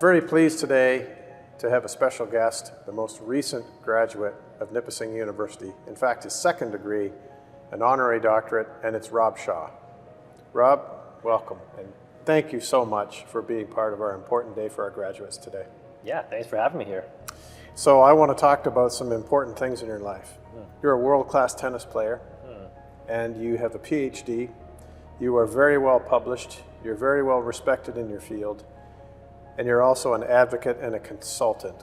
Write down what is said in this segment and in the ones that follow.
Very pleased today to have a special guest, the most recent graduate of Nipissing University. In fact, his second degree, an honorary doctorate, and it's Rob Shaw. Rob, welcome, and thank you so much for being part of our important day for our graduates today. Yeah, thanks for having me here. So I want to talk about some important things in your life. You're a world-class tennis player, and you have a PhD. You are very well published. You're very well respected in your field. And you're also an advocate and a consultant,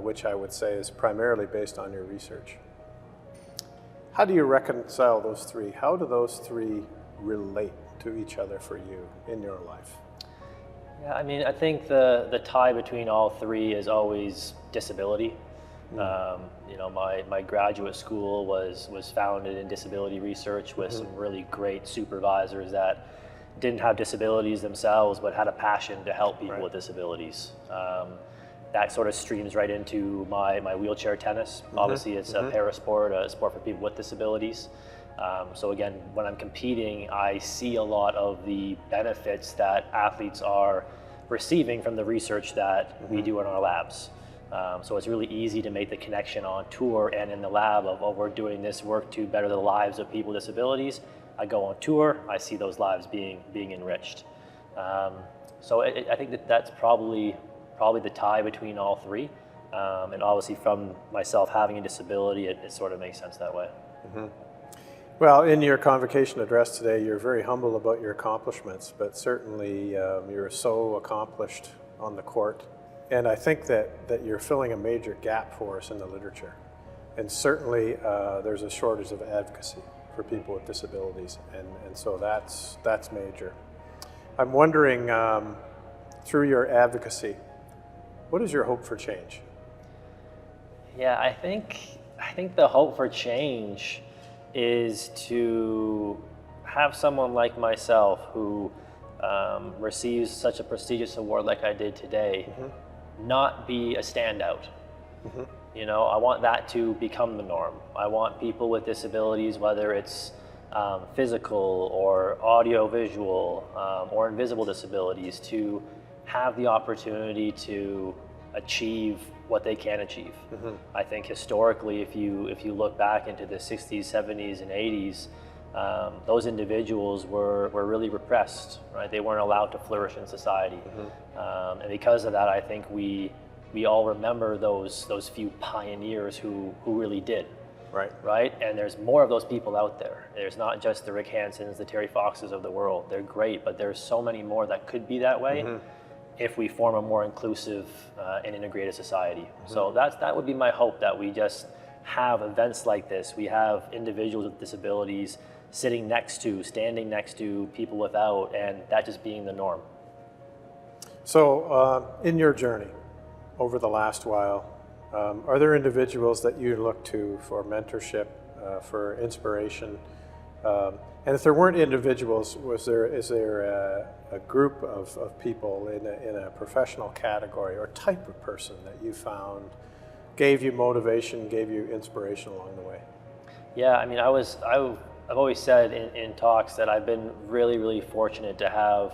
which I would say is primarily based on your research. How do you reconcile those three? How do those three relate to each other for you in your life? Yeah, I mean, I think the tie between all three is always disability. You know, my graduate school was founded in disability research with some really great supervisors that didn't have disabilities themselves, but had a passion to help people with disabilities. That sort of streams right into my wheelchair tennis. Obviously, it's a parasport, a sport for people with disabilities. So again, when I'm competing, I see a lot of the benefits that athletes are receiving from the research that we do in our labs. So it's really easy to make the connection on tour and in the lab of, oh, we're doing this work to better the lives of people with disabilities. I go on tour, I see those lives being enriched. So I think that's probably the tie between all three. And obviously from myself having a disability, it sort of makes sense that way. Well, in your convocation address today, you're very humble about your accomplishments, but certainly you're so accomplished on the court. And I think that you're filling a major gap for us in the literature. And certainly there's a shortage of advocacy for people with disabilities, and so that's major. I'm wondering, through your advocacy, what is your hope for change? Yeah, I think the hope for change is to have someone like myself who receives such a prestigious award like I did today, not be a standout. You know, I want that to become the norm. I want people with disabilities, whether it's physical or audio-visual or invisible disabilities, to have the opportunity to achieve what they can achieve. I think historically, if you look back into the 60s, 70s, and 80s, those individuals were really repressed, right? They weren't allowed to flourish in society. And because of that, I think we all remember those few pioneers who really did. Right? And there's more of those people out there. There's not just the Rick Hansons, the Terry Foxes of the world. They're great, but there's so many more that could be that way if we form a more inclusive and integrated society. So that would be my hope, that we just have events like this. We have individuals with disabilities standing next to people without, and that just being the norm. So in your journey over the last while, are there individuals that you look to for mentorship, for inspiration? And if there weren't individuals, is there a group of people in a professional category or type of person that you found gave you motivation, gave you inspiration along the way? Yeah, I mean, I've always said in talks that I've been really, really fortunate to have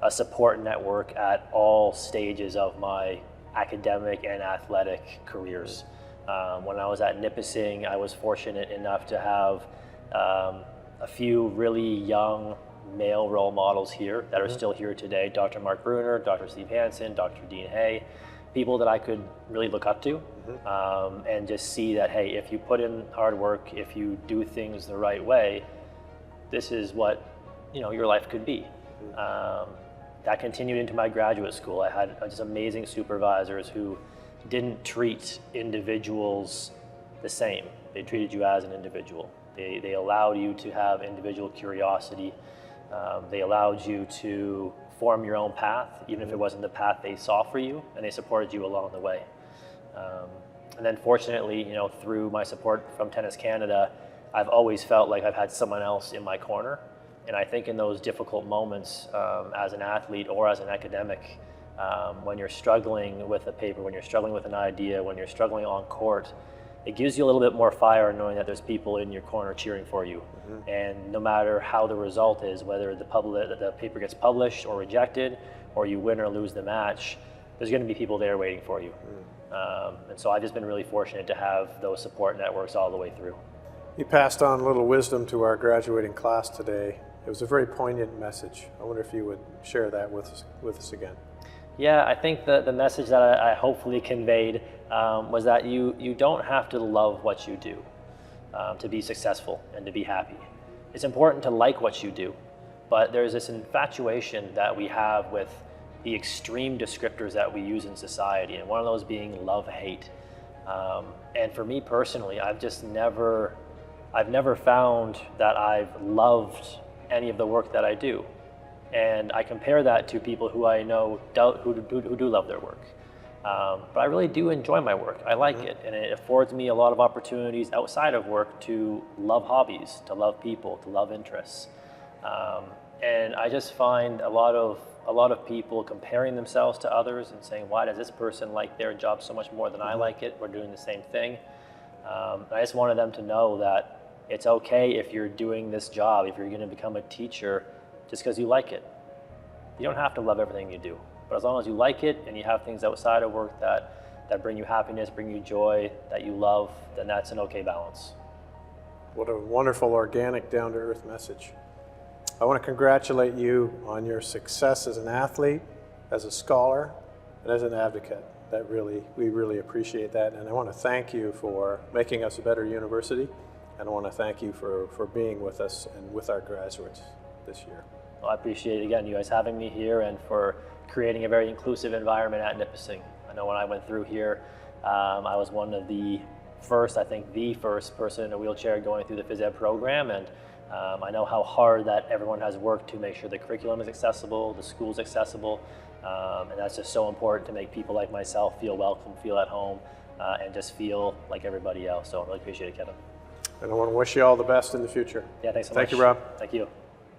a support network at all stages of my academic and athletic careers. When I was at Nipissing, I was fortunate enough to have a few really young male role models here that are still here today. Dr. Mark Bruner, Dr. Steve Hansen, Dr. Dean Hay, people that I could really look up to and just see that, hey, if you put in hard work, if you do things the right way, this is what your life could be. That continued into my graduate school. I had just amazing supervisors who didn't treat individuals the same. They treated you as an individual. They allowed you to have individual curiosity. They allowed you to form your own path, even if it wasn't the path they saw for you, and they supported you along the way. And then fortunately, through my support from Tennis Canada, I've always felt like I've had someone else in my corner. And I think in those difficult moments as an athlete or as an academic, when you're struggling with a paper, when you're struggling with an idea, when you're struggling on court, it gives you a little bit more fire knowing that there's people in your corner cheering for you. And no matter how the result is, whether the paper gets published or rejected, or you win or lose the match, there's going to be people there waiting for you. And so I've just been really fortunate to have those support networks all the way through. You passed on a little wisdom to our graduating class today. It was a very poignant message. I wonder if you would share that with us again. Yeah, I think the message that I hopefully conveyed was that you don't have to love what you do to be successful and to be happy. It's important to like what you do, but there's this infatuation that we have with the extreme descriptors that we use in society, and one of those being love-hate. And for me personally, I've never found that I've loved any of the work that I do. And I compare that to people who I know who do love their work. But I really do enjoy my work. I like it, and it affords me a lot of opportunities outside of work to love hobbies, to love people, to love interests. And I just find a lot of people comparing themselves to others and saying, why does this person like their job so much more than I like it? We're doing the same thing. I just wanted them to know that it's okay if you're doing this job, if you're going to become a teacher, just because you like it. You don't have to love everything you do, but as long as you like it and you have things outside of work that bring you happiness, bring you joy, that you love, then that's an okay balance. What a wonderful, organic, down-to-earth message. I want to congratulate you on your success as an athlete, as a scholar, and as an advocate. We really appreciate that, and I want to thank you for making us a better university, and I want to thank you for being with us and with our graduates this year. Well, I appreciate, again, you guys having me here and for creating a very inclusive environment at Nipissing. I know when I went through here, I was one of the first, I think the first person in a wheelchair going through the phys ed program, and I know how hard that everyone has worked to make sure the curriculum is accessible, the school's accessible, and that's just so important to make people like myself feel welcome, feel at home, and just feel like everybody else. So I really appreciate it, Kevin. And I want to wish you all the best in the future. Yeah, thanks so much. Thank you, Rob. Thank you.